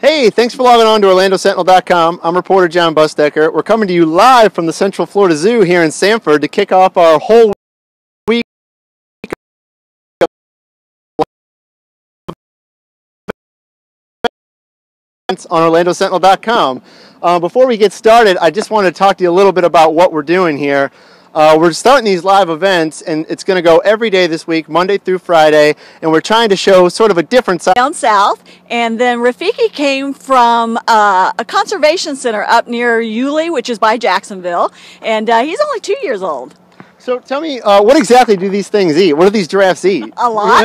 Hey, thanks for logging on to OrlandoSentinel.com. I'm reporter Jon Busdeker. We're coming to you live from the Central Florida Zoo here in Sanford to kick off our whole week on OrlandoSentinel.com. Before we get started, I just wanted to talk to you a little bit about what we're doing here. We're starting these live events, and it's going to go every day this week, Monday through Friday, and we're trying to show sort of a different side. Down south, and then Rafiki came from a conservation center up near Yulee, which is by Jacksonville, and he's only 2 years old. So tell me, what exactly do these things eat? What do these giraffes eat? A lot.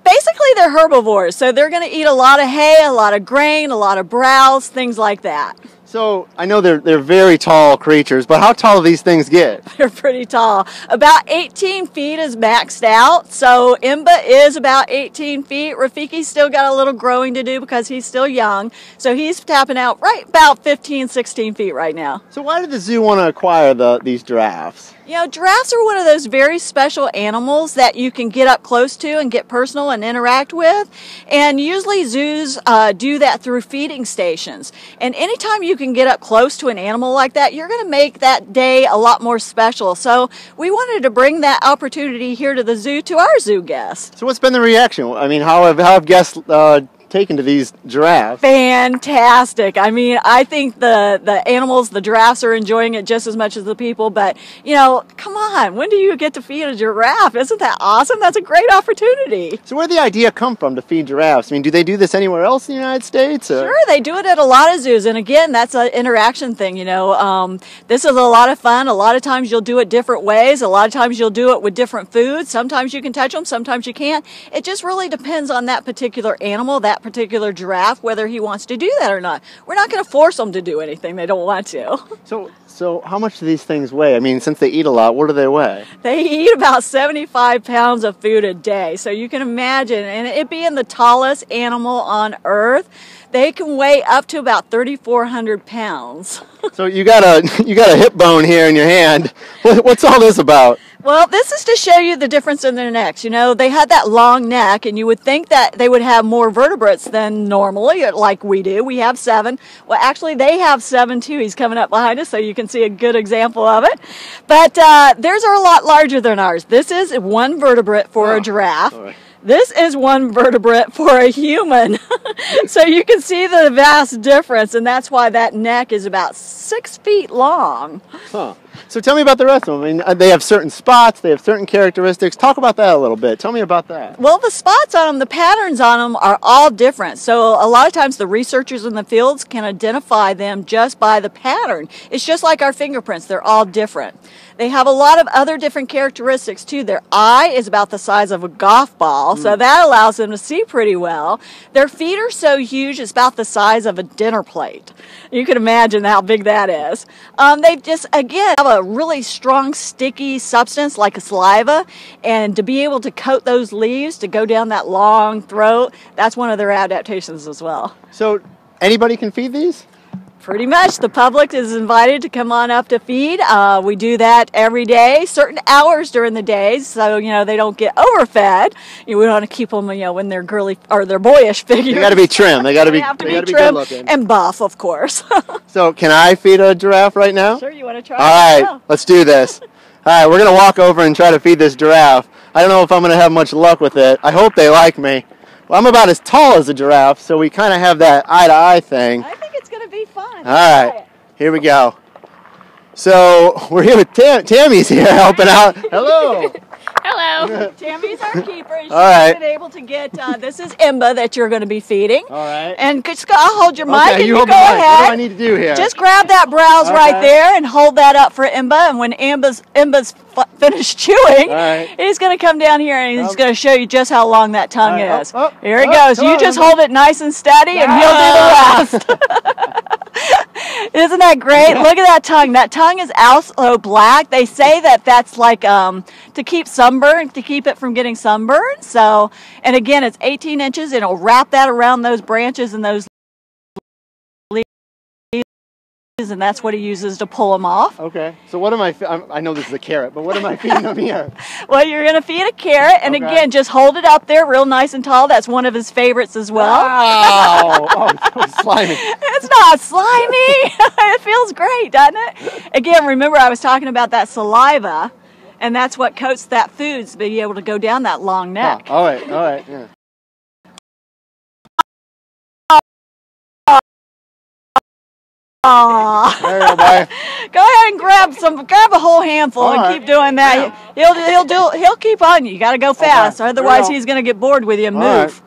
Basically, they're herbivores, so they're going to eat a lot of hay, a lot of grain, a lot of browse, things like that. So I know they're very tall creatures, but how tall do these things get? They're pretty tall. About 18 feet is maxed out. So Imba is about 18 feet. Rafiki's still got a little growing to do because he's still young. So he's tapping out right about 15, 16 feet right now. So why did the zoo want to acquire these giraffes? You know, giraffes are one of those very special animals that you can get up close to and get personal and interact with. And usually zoos do that through feeding stations. And anytime you can get up close to an animal like that, you're going to make that day a lot more special. So we wanted to bring that opportunity here to the zoo to our zoo guests. So what's been the reaction? I mean, how have guests taken to these giraffes? Fantastic. I mean, I think the animals, the giraffes are enjoying it just as much as the people, but, you know, come on, when do you get to feed a giraffe? Isn't that awesome? That's a great opportunity. So where did the idea come from to feed giraffes? I mean, do they do this anywhere else in the United States? Or? Sure, they do it at a lot of zoos, and again, that's an interaction thing, you know. This is a lot of fun. A lot of times you'll do it different ways. A lot of times you'll do it with different foods. Sometimes you can touch them, sometimes you can't. It just really depends on that particular animal, that particular giraffe, whether he wants to do that or not. We're not going to force them to do anything they don't want to. So how much do these things weigh? I mean, since they eat a lot, what do they weigh? They eat about 75 pounds of food a day. So you can imagine, and it being the tallest animal on Earth, they can weigh up to about 3,400 pounds. So you got a hip bone here in your hand. What's all this about? Well, this is to show you the difference in their necks. You know, they had that long neck, and you would think that they would have more vertebrates than normally, like we do. We have 7. Well, actually, they have 7, too. He's coming up behind us, so you can see a good example of it. But theirs are a lot larger than ours. This is 1 vertebrate for a giraffe. All right. This is 1 vertebrate for a human. So you can see the vast difference, and that's why that neck is about 6 feet long. Huh. So tell me about the rest of them. I mean, they have certain spots, they have certain characteristics. Talk about that a little bit. Tell me about that. Well, the spots on them, the patterns on them are all different. So a lot of times the researchers in the fields can identify them just by the pattern. It's just like our fingerprints. They're all different. They have a lot of other different characteristics too. Their eye is about the size of a golf ball, so that allows them to see pretty well. Their feet are so huge, it's about the size of a dinner plate. You can imagine how big that is. They just, again, have a really strong, sticky substance like a saliva, and to be able to coat those leaves, to go down that long throat, that's one of their adaptations as well. So anybody can feed these? Pretty much. The public is invited to come on up to feed. We do that every day, certain hours during the day, so, you know, they don't get overfed. We want to keep them, you know, when they're girly or they're boyish figures. They got to be trim. They got to be trim good looking. and buff, of course. So can I feed a giraffe right now? Sure, you want to try? All right, let's do this. All right, we're going to walk over and try to feed this giraffe. I don't know if I'm going to have much luck with it. I hope they like me. Well, I'm about as tall as a giraffe, so we kind of have that eye-to-eye thing. I think it's going to be fun. All right, here we go. So we're here with Tammy's here helping out. Hello. Hello. Tammy's our keeper, and she's All right. been able to get, this is Imba that you're going to be feeding. All right. And just, I'll hold your mic, Okay, and you hold go the mic. ahead. What do I need to do here? Just grab that browse right there and hold that up for Imba, and when Imba's finished chewing, right. He's going to come down here and he's going to show you just how long that tongue is. Here he goes. Come You on, just hold it nice and steady, and he'll do the rest. Isn't that great? Look at that tongue. That tongue is also black. They say that that's like to keep sunburn, to keep it from getting sunburned. So, and again, it's 18 inches, and it'll wrap that around those branches and those leaves and that's what he uses to pull them off. Okay. So what am I know this is a carrot, but what am I feeding them here? Well, you're going to feed a carrot, and Okay. again, just hold it up there real nice and tall. That's one of his favorites as well. Wow! Oh, it's so slimy. It's not slimy. It feels great, doesn't it? Again, remember I was talking about that saliva, and that's what coats that food to be able to go down that long neck. All right. Yeah. Aww. There you go, bye. Go ahead and grab a whole handful All and right. keep doing that. He'll keep on you. You got to go fast, Okay. otherwise he's going to get bored with you and All move.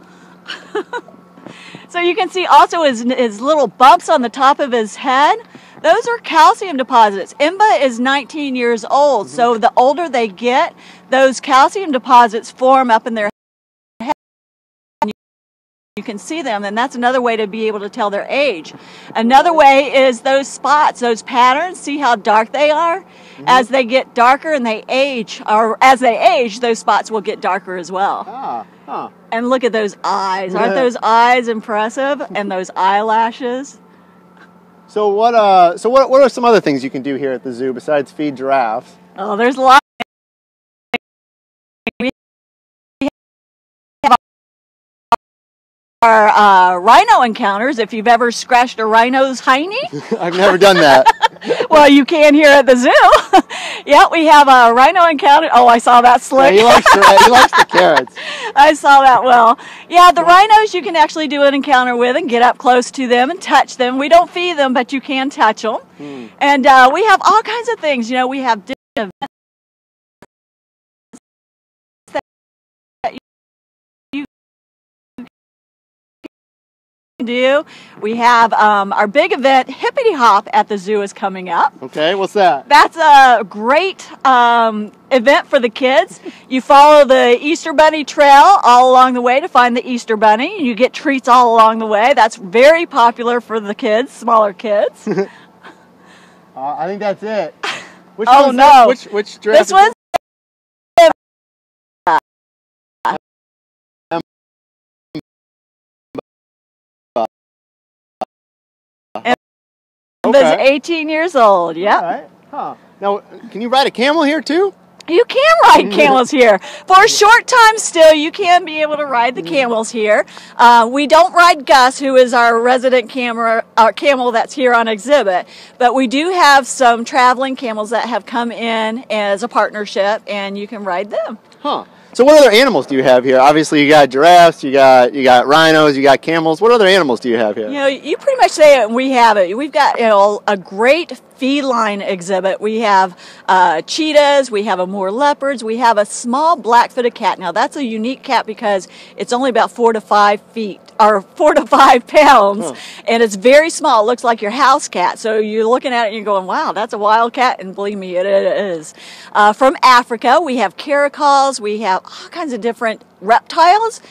So you can see also his little bumps on the top of his head. Those are calcium deposits. Imba is 19 years old, so the older they get, those calcium deposits form up in their head. You can see them, and that's another way to be able to tell their age. Another way is those spots, those patterns. See how dark they are? As they get darker and they age, or as they age, those spots will get darker as well. And look at those eyes. Aren't those eyes impressive? And those eyelashes. So what are some other things you can do here at the zoo besides feed giraffes? Oh, there's a lot. Our rhino encounters, if you've ever scratched a rhino's hiney. I've never done that. Well, you can here at the zoo. Yeah, we have a rhino encounter. Oh, I saw that slick. Yeah, he likes the carrots. I saw that well. Yeah, the rhinos you can actually do an encounter with and get up close to them and touch them. We don't feed them, but you can touch them. And we have all kinds of things. You know, we have different events that you can do. We have our big event, Hippity Hop at the zoo is coming up. Okay, what's that? That's a great event for the kids. You follow the Easter Bunny trail all along the way to find the Easter Bunny. You get treats all along the way. That's very popular for the kids, smaller kids. I think that's it. Which Oh, one's no. that? Which giraffe? This one's Okay. 18 years old. Yep. All right. Huh. Now, can you ride a camel here too? You can ride camels here. For a short time still, you can be able to ride the camels here. We don't ride Gus, who is our resident camel that's here on exhibit, but we do have some traveling camels that have come in as a partnership, and you can ride them. Huh. So what other animals do you have here? Obviously you got giraffes, you got rhinos, you got camels. What other animals do you have here? You know, you pretty much say it and we have it. We've got, a great feline exhibit. We have cheetahs, we have Amur leopards, we have a small black-footed cat. Now that's a unique cat because it's only about 4 to 5 pounds, and it's very small. It looks like your house cat. So you're looking at it and you're going, wow, that's a wild cat, and believe me, it is. From Africa, we have caracals, we have all kinds of different reptiles.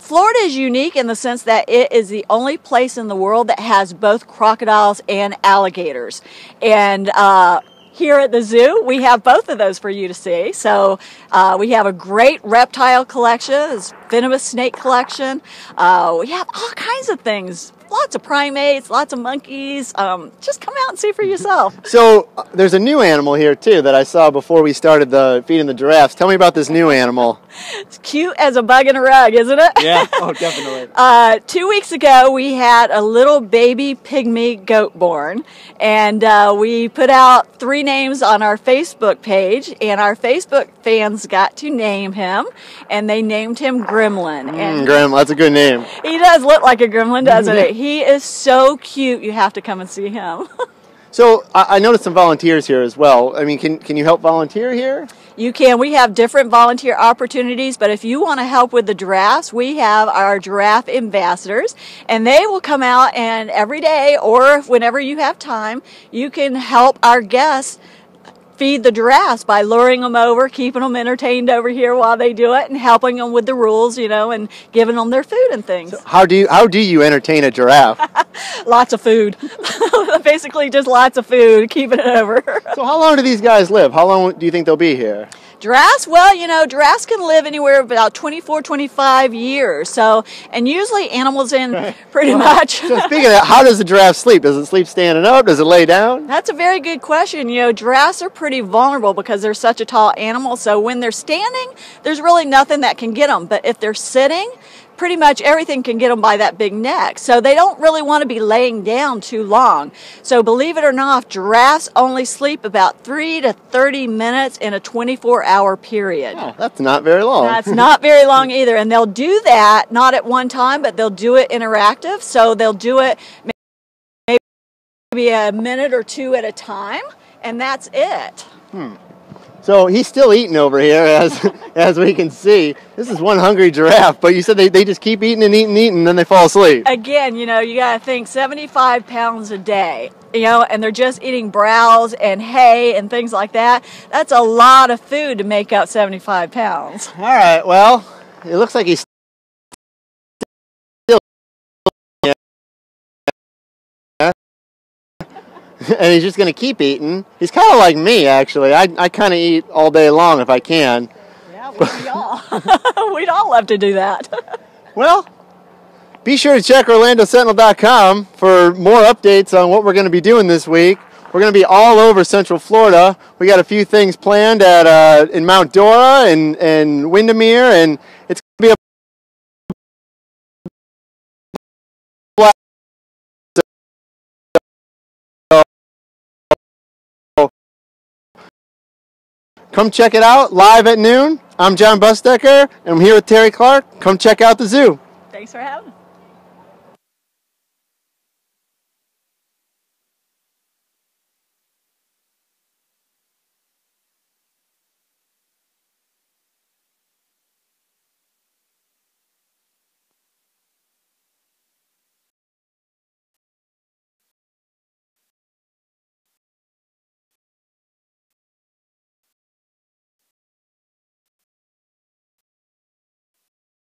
Florida is unique in the sense that it is the only place in the world that has both crocodiles and alligators. And here at the zoo, we have both of those for you to see. So we have a great reptile collection, this venomous snake collection. We have all kinds of things. Lots of primates, lots of monkeys. Just come out and see for yourself. So there's a new animal here too that I saw before we started feeding the giraffes. Tell me about this new animal. It's cute as a bug in a rug, isn't it? Yeah, oh definitely. 2 weeks ago, we had a little baby pygmy goat born, and we put out 3 names on our Facebook page, and our Facebook fans got to name him, and they named him Gremlin. And Gremlin, that's a good name. he does look like a gremlin, doesn't he? He is so cute. You have to come and see him. So I noticed some volunteers here as well. I mean, can you help volunteer here? You can. We have different volunteer opportunities, but if you want to help with the giraffes, we have our giraffe ambassadors, and they will come out, and every day or whenever you have time, you can help our guests feed the giraffes by luring them over, keeping them entertained over here while they do it, and helping them with the rules, and giving them their food and things. So how do you entertain a giraffe? Lots of food. Basically just lots of food, keeping it over. So how long do these guys live? How long do you think they'll be here? Giraffes, well, you know, giraffes can live anywhere about 24, 25 years. So, and usually animals in pretty much. So speaking of that, how does a giraffe sleep? Does it sleep standing up? Does it lay down? That's a very good question. You know, giraffes are pretty vulnerable because they're such a tall animal. So when they're standing, there's really nothing that can get them. But if they're sitting, pretty much everything can get them by that big neck. So they don't really want to be laying down too long. So believe it or not, giraffes only sleep about 3 to 30 minutes in a 24-hour period. Oh, that's not very long. That's not very long either. And they'll do that, not at one time, but they'll do it interactive. So they'll do it maybe a minute or two at a time, and that's it. So he's still eating over here, as we can see. This is one hungry giraffe, but you said they just keep eating and eating and eating, and then they fall asleep. Again, you know, you got to think 75 pounds a day, you know, and they're just eating browse and hay and things like that. That's a lot of food to make up 75 pounds. All right, well, it looks like he's still and he's just going to keep eating. He's kind of like me, actually. I kind of eat all day long if I can. Yeah, we all. We'd all love to do that. Well, be sure to check OrlandoSentinel.com for more updates on what we're going to be doing this week. We're going to be all over Central Florida. We got a few things planned at in Mount Dora and Windermere, and it's going to be a come check it out live at noon. I'm Jon Busdeker, and I'm here with Terry Clark. Come check out the zoo. Thanks for having me.